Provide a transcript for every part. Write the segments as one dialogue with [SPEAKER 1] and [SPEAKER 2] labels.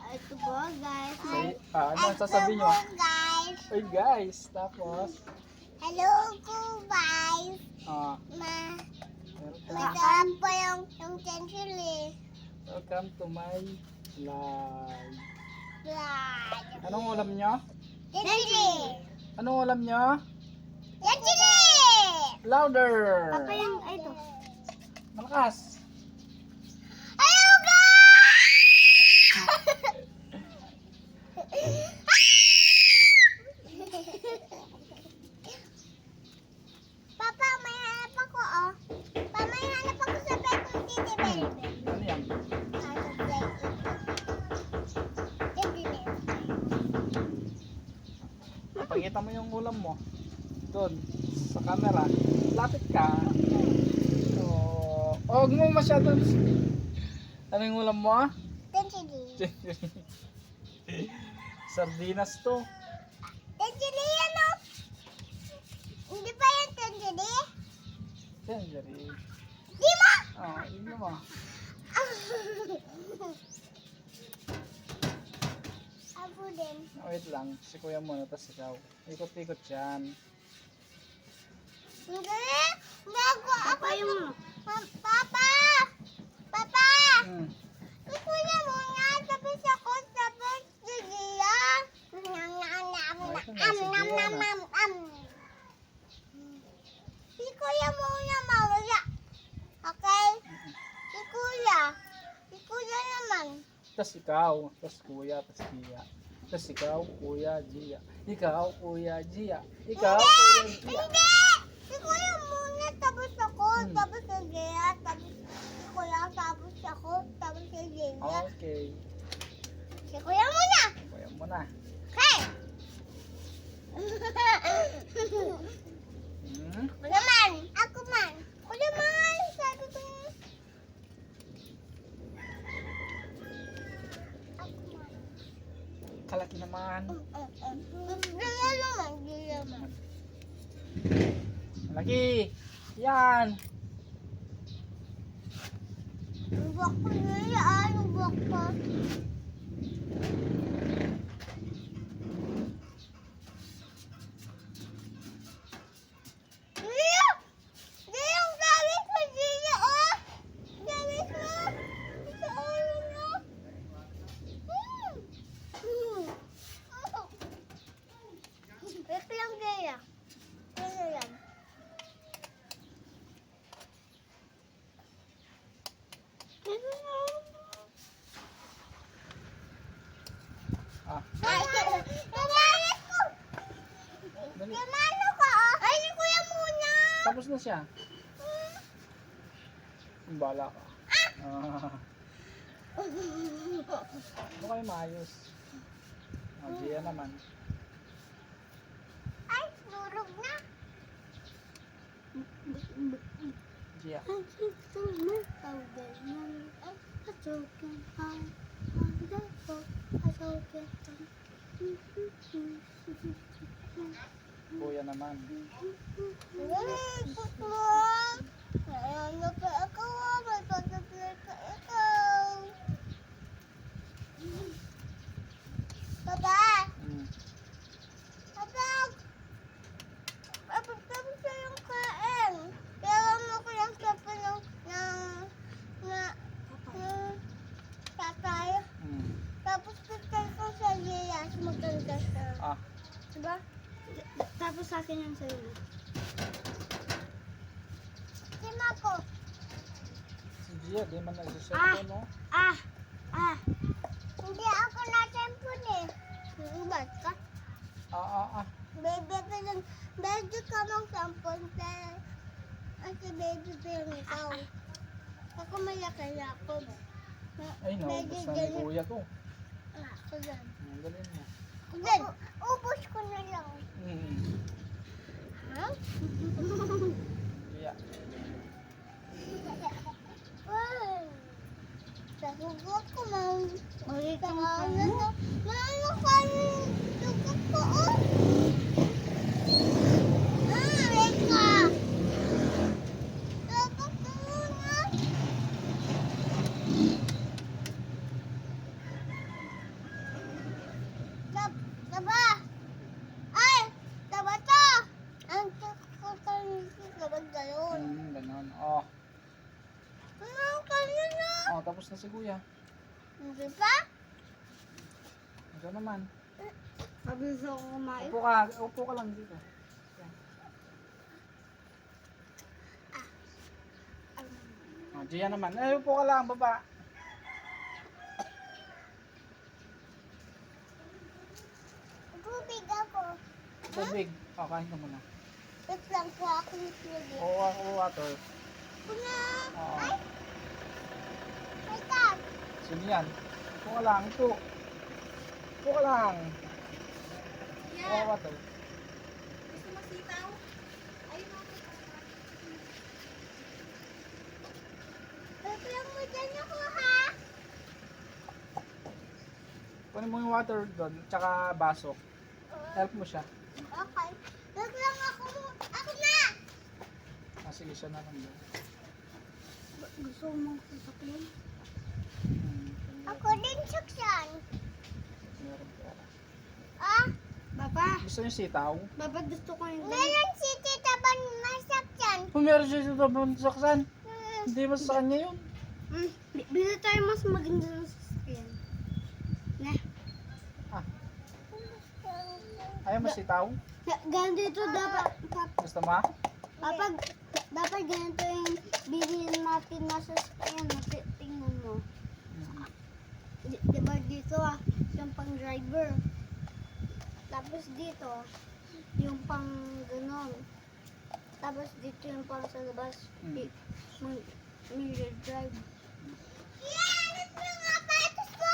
[SPEAKER 1] ito po guys.
[SPEAKER 2] Ano ang sasabihin nyo?
[SPEAKER 1] Guys.
[SPEAKER 2] Ay guys, tapos
[SPEAKER 1] Hello po guys. Masarap po yung chanchili.
[SPEAKER 2] welcome to my live.
[SPEAKER 1] Blood.
[SPEAKER 2] Anong ulam nyo?
[SPEAKER 1] Chanchili.
[SPEAKER 2] Anong ulam nyo?
[SPEAKER 1] Chanchili.
[SPEAKER 2] Louder!
[SPEAKER 1] Papa yung ito.
[SPEAKER 2] Malakas!
[SPEAKER 1] Hello guys. Papa, may hanap ako oh. Papa, may hanap ako sa bed ng Titi Baby.
[SPEAKER 2] Ano yan? Pakita mo yung ulam mo. Doon, sa camera. Lapit ka. Huwag mo masyado. Ano yung ulam mo?
[SPEAKER 1] Chanchili.
[SPEAKER 2] Sardinas to.
[SPEAKER 1] Chanchili yan oh. Hindi pa yan chanchili?
[SPEAKER 2] Tangerine.
[SPEAKER 1] Di mo!
[SPEAKER 2] Hindi mo.
[SPEAKER 1] Ako din.
[SPEAKER 2] Wait lang, si kuya muna, tapos ikaw. Ikot-ikot yan.
[SPEAKER 1] Hindi! Bago ako yung... Papa! Papa! Si kuya muna, tapos ako, tapos si Gia. Si kuya muna mawala. Okay? Si kuya. Si kuya naman.
[SPEAKER 2] Tapos ikaw, tapos kuya, tapos Gia. Tapos ikaw, kuya, Gia. Ikaw, kuya, Gia. Ikaw, kuya, Gia.
[SPEAKER 1] Hindi! Si kuya muna, tapos ako, tapos si Gia, tapos si kuya, tapos ako, tapos si Gia.
[SPEAKER 2] Okay.
[SPEAKER 1] Si kuya muna!
[SPEAKER 2] Kuya muna.
[SPEAKER 1] Okay! Ako naman! Ako man! Ako naman! Sabi ko yun. Ako man.
[SPEAKER 2] Kalaki naman.
[SPEAKER 1] Gila naman, gila naman.
[SPEAKER 2] Malaki. Yan.
[SPEAKER 1] Lubak ko nila, lubak ko. Gila! Gila yung gawis mo, gila, oh! Gawis mo! Sa ulo mo! Ito lang gaya. Ito lang.
[SPEAKER 2] Ah,
[SPEAKER 1] Kamalis ko!
[SPEAKER 2] dali.
[SPEAKER 1] Kamano ka, oh? Ay, si kuya muna!
[SPEAKER 2] Tapos na siya. Bala ka. Ano kayo maayos? Gia naman.
[SPEAKER 1] Ay, durog na.
[SPEAKER 2] Gia. Kuya naman.
[SPEAKER 1] Ikot mo. Ano ka ako? May pagkaplay ka ikaw. Papa! Papa! Tapos siya yung kain. Kaya mo ko yung sapo ng tatay. Tapos pitay ko sa Giyas. Maganda siya. Diba? Tapos sa akin yung sa'yo. Sima ko.
[SPEAKER 2] Si Gia, di man nagsiset no?
[SPEAKER 1] Hindi ako na-tempon eh. Ba't ka? Baby ka lang. Baby ka mang sampon. Kasi baby pa yung ikaw. Ako malaki na ako.
[SPEAKER 2] Ay, naubos na ni kuya to.
[SPEAKER 1] Ako dyan.
[SPEAKER 2] Ang galing mo.
[SPEAKER 1] Ako dyan. Ubus ko na lang. Ha?
[SPEAKER 2] Gia.
[SPEAKER 1] Wow. Sa hugot ko, makita ka na to. Ano ka yung hugot ko, oh? Reka. Hugot ko muna.
[SPEAKER 2] Tapos na si kuya.
[SPEAKER 1] Hindi pa?
[SPEAKER 2] Ito naman.
[SPEAKER 1] Mabilis ako kumain.
[SPEAKER 2] Upo ka lang dito. Yan. Oh, Gia naman. Upo ka lang, baba.
[SPEAKER 1] Tubig ako.
[SPEAKER 2] Tubig. Kain ka muna.
[SPEAKER 1] Wait lang po akong tubig.
[SPEAKER 2] Oo, water.
[SPEAKER 1] Kuna!
[SPEAKER 2] Oo.
[SPEAKER 1] Ay! Ay, Kat!
[SPEAKER 2] Sino yan? Upo ka lang, upo. Upo ka lang. Oo, water.
[SPEAKER 1] Gusto mo sitaw? Ayun ako. Wait lang mo dyan ako, ha?
[SPEAKER 2] Kunin mo yung water doon, tsaka baso. Help mo siya.
[SPEAKER 1] Okay. Wait lang ako. Ako na!
[SPEAKER 2] Sige, siya na lang doon.
[SPEAKER 1] Gusto mo sasakyan?
[SPEAKER 2] Hmm,
[SPEAKER 1] Ako din sakyan.
[SPEAKER 2] meron pera.
[SPEAKER 1] Ah? Baba?
[SPEAKER 2] Gusto niyo sitaw?
[SPEAKER 1] Baba, gusto ko yung meron si Tita Ban masakyan.
[SPEAKER 2] Kung meron siya dito sa saksan, hindi mas sa kanya yun.
[SPEAKER 1] Bili tayo mas maganda ng sasakyan. Na.
[SPEAKER 2] Ah. Ayaw mo sitaw?
[SPEAKER 1] Ganito dapat.
[SPEAKER 2] Gusto mo?
[SPEAKER 1] Dapat ganito yung bilhin natin na sasakyan. Tingnan mo. Diba dito yung pang driver. Tapos dito, yung pang ganon. Tapos dito yung pang sa labas. Mirror drive. Yan! Ito yung apatos ko!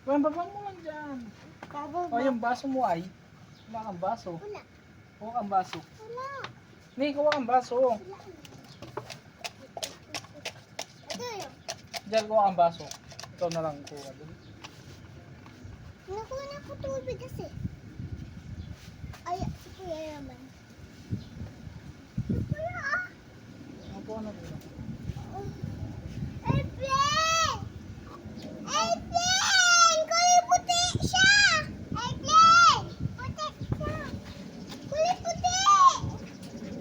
[SPEAKER 2] Kung baba mo lang dyan. O, yung baso mo ay. Wala kang baso.
[SPEAKER 1] Wala.
[SPEAKER 2] Kuha kang baso.
[SPEAKER 1] Wala.
[SPEAKER 2] Hindi, kuha kang baso.
[SPEAKER 1] Ito yun.
[SPEAKER 2] Diyan, kuha kang baso. Ikaw na lang kuha dun.
[SPEAKER 1] Nakuha na ko tubig kasi. Ay, si Kuya naman. Si Kuya
[SPEAKER 2] Kuha na dun.
[SPEAKER 1] Airplane! Airplane! Kulay puti siya! Airplane! Puti siya! Kulay puti!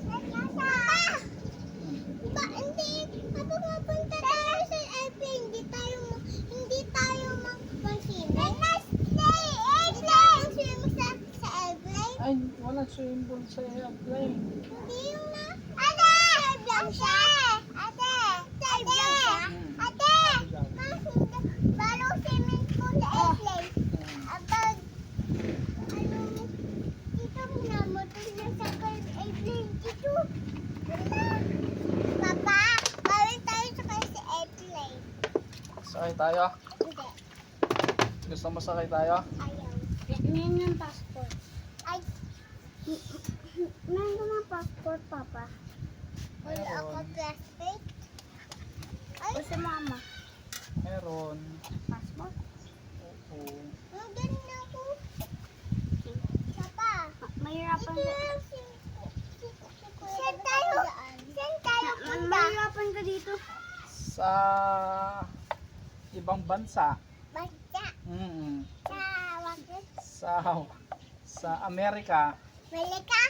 [SPEAKER 1] Papa! Ba, hindi. Papa, mapunta tayo sa airplane. Hindi tayo mag-swimming. Airplane! Sa airplane?
[SPEAKER 2] Ay, wala swimming pool sa airplane.
[SPEAKER 1] Hindi yung na... Ate! Dive siya! Ate! Dive siya! Ate! Balong swimming pool sa airplane. Abag... Ano... Dito na motor na sa airplane. Dito. Papa, bawal tayo sakay sa airplane.
[SPEAKER 2] Sakay tayo.
[SPEAKER 1] Hindi.
[SPEAKER 2] Gusto mo sakay tayo?
[SPEAKER 1] Ayaw. Meron ng passport. Ay. Meron ng passport, Papa. Wala
[SPEAKER 2] Meron.
[SPEAKER 1] ako plastic. Ay. O si Mama.
[SPEAKER 2] Meron.
[SPEAKER 1] Passport?
[SPEAKER 2] Oo.
[SPEAKER 1] Ganun ako. Papa. Mahirapan ka. Saan tayo? Saan tayo punta? Mahirapan ka dito.
[SPEAKER 2] Sa ibang bansa.
[SPEAKER 1] Basta.
[SPEAKER 2] Mm.
[SPEAKER 1] Sa wakit.
[SPEAKER 2] Sa Amerika.
[SPEAKER 1] Malika?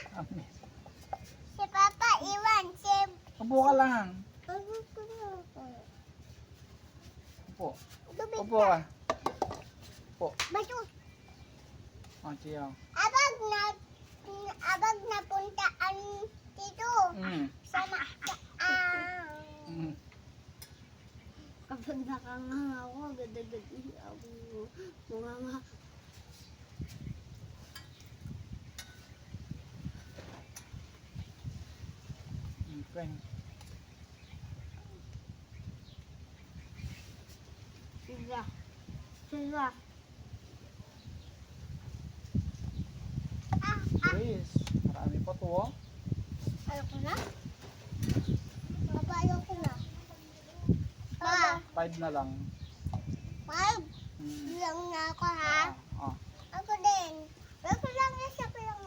[SPEAKER 1] Si Papa iwan. Si...
[SPEAKER 2] Upo ka lang. Upo.
[SPEAKER 1] Tubig
[SPEAKER 2] Upo ka. Upo.
[SPEAKER 1] Bato.
[SPEAKER 2] O, Chia.
[SPEAKER 1] Abag na puntaan dito. Sama.
[SPEAKER 2] Mm.
[SPEAKER 1] Kapag nakanganga ako, agad-agad ako. Munganga.
[SPEAKER 2] Okay.
[SPEAKER 1] Sila.
[SPEAKER 2] Chris, marami pa to, oh.
[SPEAKER 1] Ayoko na? Papa, ayoko na. Pa,
[SPEAKER 2] 5 na lang.
[SPEAKER 1] 5.
[SPEAKER 2] Mm.
[SPEAKER 1] Lang na ako, ha?
[SPEAKER 2] Ah,
[SPEAKER 1] Ako din. Ako lang na siya ko lang.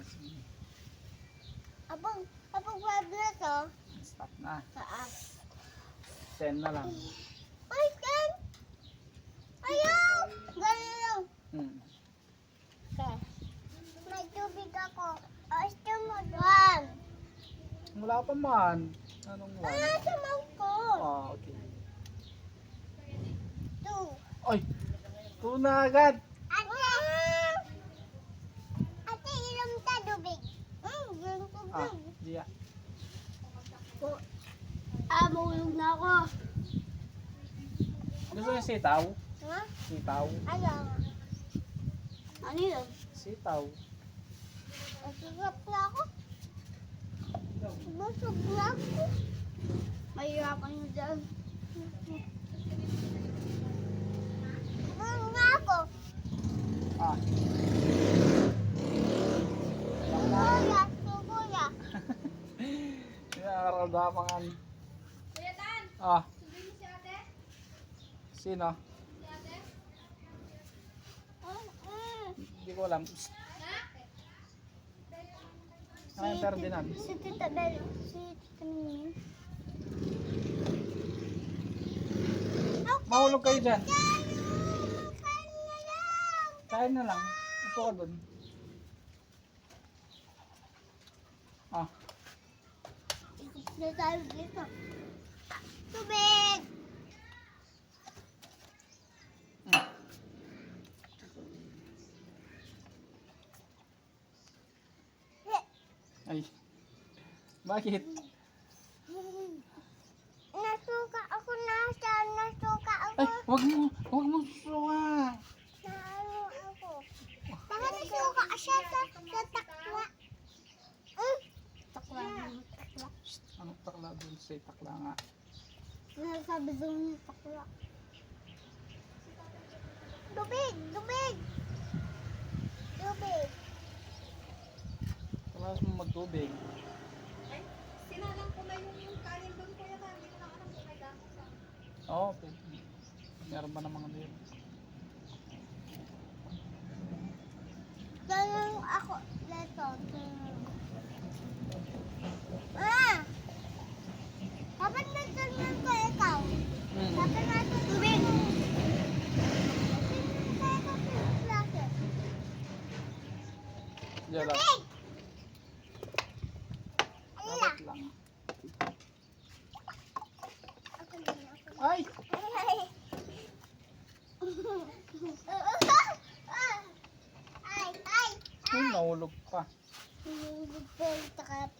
[SPEAKER 2] sige.
[SPEAKER 1] Abang 5 na to.
[SPEAKER 2] Stop na.
[SPEAKER 1] Taas.
[SPEAKER 2] 10 na lang.
[SPEAKER 1] Ay, Ken! Ayaw! Ganun lang.
[SPEAKER 2] Mm.
[SPEAKER 1] Okay. May tubig ako. Gusto mo doon.
[SPEAKER 2] Wala pa man. Anong
[SPEAKER 1] Wala
[SPEAKER 2] one?
[SPEAKER 1] sa mouth ko.
[SPEAKER 2] Okay. Ay, tuna agad.
[SPEAKER 1] Ate, inom ta tubig. Ganun ko
[SPEAKER 2] Ah, Gia.
[SPEAKER 1] Mahulog na ako.
[SPEAKER 2] Gusto niyo sitaw?
[SPEAKER 1] Ha?
[SPEAKER 2] Sitaw.
[SPEAKER 1] Ano yun?
[SPEAKER 2] Sitaw.
[SPEAKER 1] Nasugap na ako. Busog na ako. Mahirapan nyo dyan. Busog na ako.
[SPEAKER 2] Ah.
[SPEAKER 1] Sukuya, sukuya.
[SPEAKER 2] Nakakaradamangan.
[SPEAKER 3] Kuya Tan,
[SPEAKER 2] Ah,
[SPEAKER 3] sabihin mo si ate?
[SPEAKER 2] sino?
[SPEAKER 3] Si ate?
[SPEAKER 2] Hindi ko alam. Psst.
[SPEAKER 3] Ha?
[SPEAKER 2] Ano yung Ferdinand?
[SPEAKER 1] Si Tita Bel, si Tita Mingming.
[SPEAKER 2] Mahulog kayo dyan.
[SPEAKER 1] Kain na lang.
[SPEAKER 2] Kain na lang. Upo ka dun. Ah,
[SPEAKER 1] Ikot na tayo dito. Tubig!
[SPEAKER 2] mm. Ay. Bakit?
[SPEAKER 1] Nasuka ako nasa, nasuka ako.
[SPEAKER 2] Ay, wag mo susuka.
[SPEAKER 1] Sa ano ako. Baka nasuka siya sa takla. Takla. Takla.
[SPEAKER 2] Psst, anong takla dun? Say takla nga.
[SPEAKER 1] Nasabi doon yung takla. Tubig! Tubig! Tubig!
[SPEAKER 2] Talas mo magtubig.
[SPEAKER 3] Ay, sinalang ko na yung kanin doon, Kuya Tan. Hindi ko na alam kung may gamot pa.
[SPEAKER 2] Oo, pwede. Meron ba namang ano yun?
[SPEAKER 1] Tanong ako. Leto. Ah! Dapat natanong ko ikaw. Dapat natin tubig.
[SPEAKER 2] Diyan lang.
[SPEAKER 1] Tubig!
[SPEAKER 2] Dapat lang.
[SPEAKER 1] Ako din, ako.
[SPEAKER 2] Ay!
[SPEAKER 1] Ay! Ay! Ay!
[SPEAKER 2] Ay, nahulog pa.
[SPEAKER 1] Nahulog pa yung takat.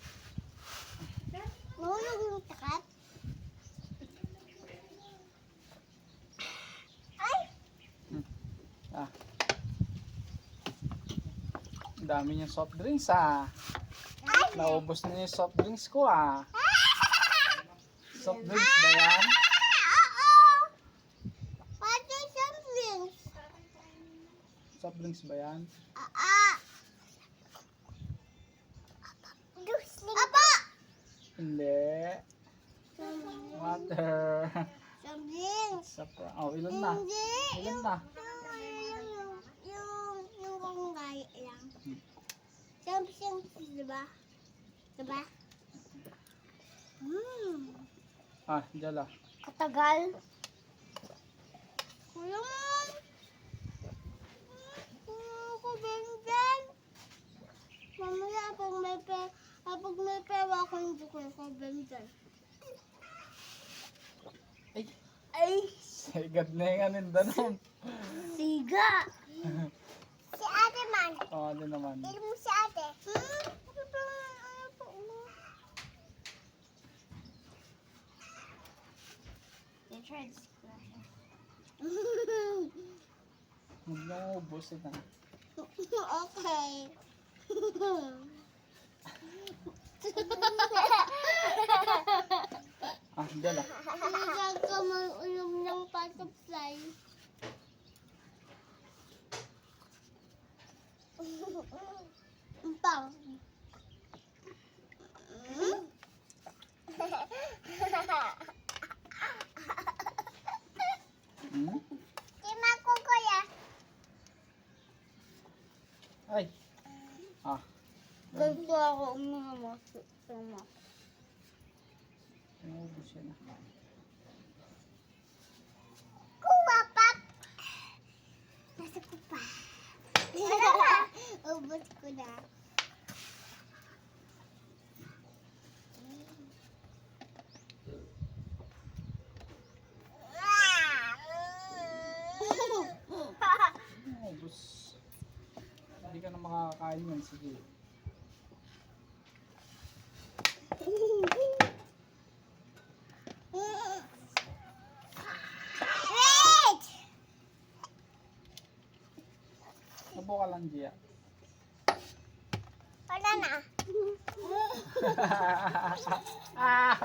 [SPEAKER 1] Nahulog yung takat. Ay!
[SPEAKER 2] Ah. Ang dami niyang soft drinks ah.
[SPEAKER 1] Ay!
[SPEAKER 2] Naubos na yung soft drinks ko ah. Soft drinks ba yan?
[SPEAKER 1] Oo! Pati something.
[SPEAKER 2] Soft drinks ba yan?
[SPEAKER 1] Apa!
[SPEAKER 2] Hindi. Water.
[SPEAKER 1] Something.
[SPEAKER 2] Sapa. Oh, ilan na?
[SPEAKER 1] Hindi.
[SPEAKER 2] Ilan na?
[SPEAKER 1] Yung kunggay lang. Something, diba? Diba?
[SPEAKER 2] Ah, dyan lang.
[SPEAKER 1] Katagal. Kuya mo. Ako benjan. Mamaya pag may pera ako, hindi ko ako benjan.
[SPEAKER 2] Ay,
[SPEAKER 1] Ay!
[SPEAKER 2] sagad na yung aninda nun.
[SPEAKER 1] Siga! Si ate man.
[SPEAKER 2] Oo, ano naman.
[SPEAKER 1] Ilan mo si ate? Ano pa? Ano pa? You tried to splash.
[SPEAKER 2] Huwag na ubos ito.
[SPEAKER 1] Okay.
[SPEAKER 2] Ah, dyan lang.
[SPEAKER 1] Huwag ka mag-ulam ng butterfly. Ang pang.
[SPEAKER 2] Hmm?
[SPEAKER 1] Tima ko kuya.
[SPEAKER 2] Ay. Ah.
[SPEAKER 1] Ganito ako uminom sama.
[SPEAKER 2] Naubos yan ah.
[SPEAKER 1] Kuha pap. Nasa ko pa. Ubus ko na.
[SPEAKER 2] makakain yan. Sige.
[SPEAKER 1] Wait!
[SPEAKER 2] Sabo ka lang, Gia.
[SPEAKER 1] Wala na.
[SPEAKER 2] Ah!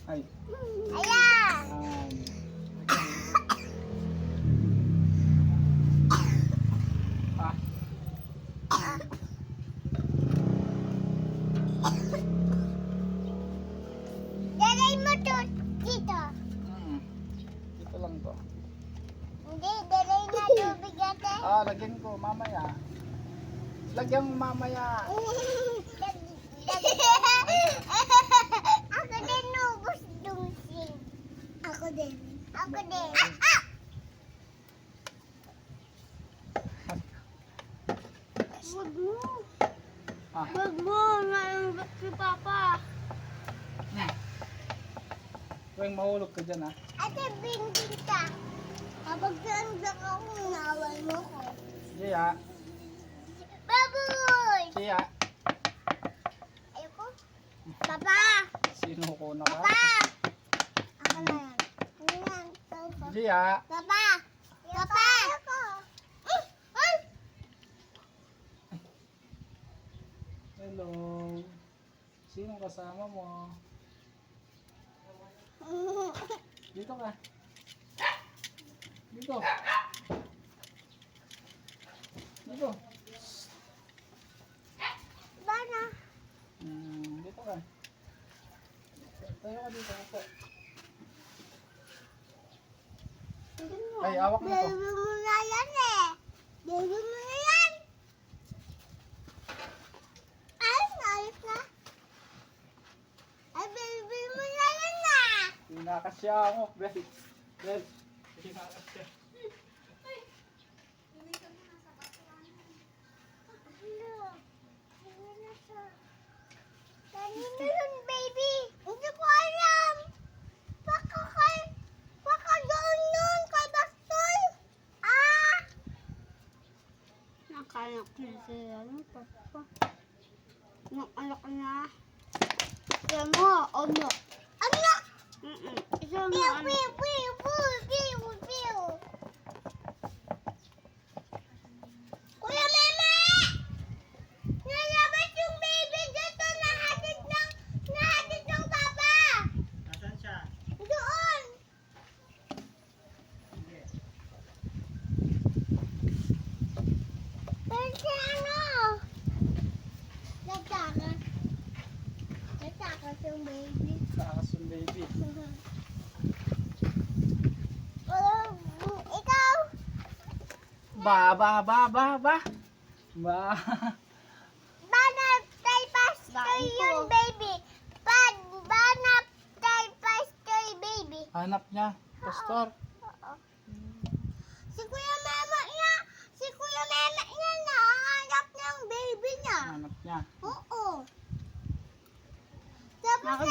[SPEAKER 2] Ay.
[SPEAKER 1] Ayan!
[SPEAKER 2] Ah.
[SPEAKER 1] Dalay mo to dito.
[SPEAKER 2] Dito lang to.
[SPEAKER 1] Hindi, dalay na tubig ate.
[SPEAKER 2] Lagyan ko mamaya. Lagyan mo mamaya.
[SPEAKER 1] Ako din nubos dungsin. Ako din. Ako din. Wag mo.
[SPEAKER 2] Ah.
[SPEAKER 1] Wag mo. Naimbak si Papa.
[SPEAKER 2] Huwag mahulog ka dyan, ha?
[SPEAKER 1] Ate, binding ka. Kapag nandiyan ako, nawal mo ko.
[SPEAKER 2] Gia.
[SPEAKER 1] Baboy!
[SPEAKER 2] Gia.
[SPEAKER 1] Ayoko. Papa!
[SPEAKER 2] Sino ko na ka?
[SPEAKER 1] Papa! Ako na yan. Ano yan? Papa!
[SPEAKER 2] Gia.
[SPEAKER 1] Papa! Papa! Ayoko. Ay!
[SPEAKER 2] Hello. Sino kasama mo? Dito ka. Dito. Dito.
[SPEAKER 1] Bana?
[SPEAKER 2] Dito ka. Tayo ka dito ako. Ay, awak mo to.
[SPEAKER 1] Baby mo na yan eh. Baby mo na yan. Ay, ayos na. Ay, baby mo na yan na.
[SPEAKER 2] Pinakasya mo. Bel. Bel. Pinakasya.
[SPEAKER 1] Kanino yun, baby? Hindi ko alam. Baka doon yun, kay Bastoy. Ah! Nakanak na siya, Papa. Nakanak na. Yan mo, ano? Anak! Isa mo, ano? Piu, piu, piu, piu, piu. Kuya Mama! Nalabas yung baby dito, nahatid ng papa.
[SPEAKER 2] Nasaan siya?
[SPEAKER 1] Doon. Kasi ano? Nagtakas. Nagtakas yung baby.
[SPEAKER 2] Takas yung baby.
[SPEAKER 1] Ikaw?
[SPEAKER 2] Ba.
[SPEAKER 1] Banap tayo pastoy yun, baby. Banap tayo pastoy, baby.
[SPEAKER 2] Hanap niya. Pastor.
[SPEAKER 1] Oo. Si Kuya Mama niya nahanap ng baby niya.
[SPEAKER 2] Hanap niya.
[SPEAKER 1] Oo. Tapos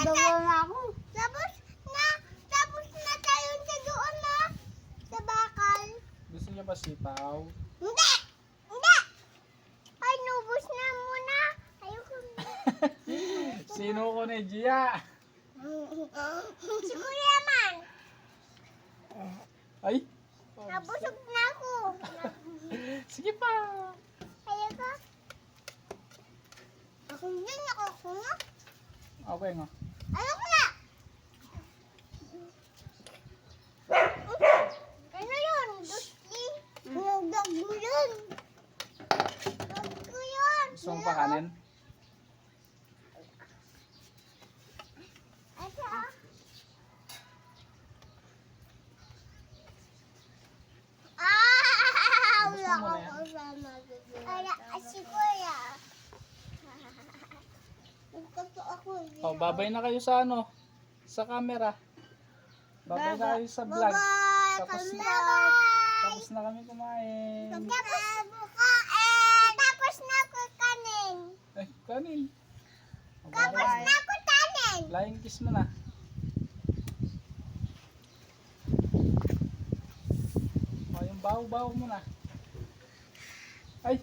[SPEAKER 1] na tayo sa doon na. Sa bakal.
[SPEAKER 2] Gusto niya ba sipaw?
[SPEAKER 1] Hindi! Hindi! Ay, nubos na muna. Ayoko na.
[SPEAKER 2] Sino ko ni Gia?
[SPEAKER 1] Si Kuya Man.
[SPEAKER 2] Ay.
[SPEAKER 1] Nabusog na ako.
[SPEAKER 2] Sige pa.
[SPEAKER 1] Ayoko. Ako din ako na.
[SPEAKER 2] Okay nga.
[SPEAKER 1] Ayoko na. Ano yun? Gusti? Nagdag mo yun. Nagdag ko yun.
[SPEAKER 2] Gusto mo pa kanin?
[SPEAKER 1] Ito ah. Ah!
[SPEAKER 2] Gusto
[SPEAKER 1] Wala
[SPEAKER 2] mo
[SPEAKER 1] ko
[SPEAKER 2] na yan?
[SPEAKER 1] kasama. Wala, si Kuya. Nagkato ako.
[SPEAKER 2] Oh, babay na kayo sa ano? Sa camera. Babay na kayo sa vlog.
[SPEAKER 1] Bye-bye.
[SPEAKER 2] Tapos na.
[SPEAKER 1] Bye-bye.
[SPEAKER 2] Tapos na kami kumain.
[SPEAKER 1] Tapos na ako kanin.
[SPEAKER 2] Eh, kanin.
[SPEAKER 1] Tapos na ako kanin.
[SPEAKER 2] Flying kiss mo na. Baw mo na. Ay,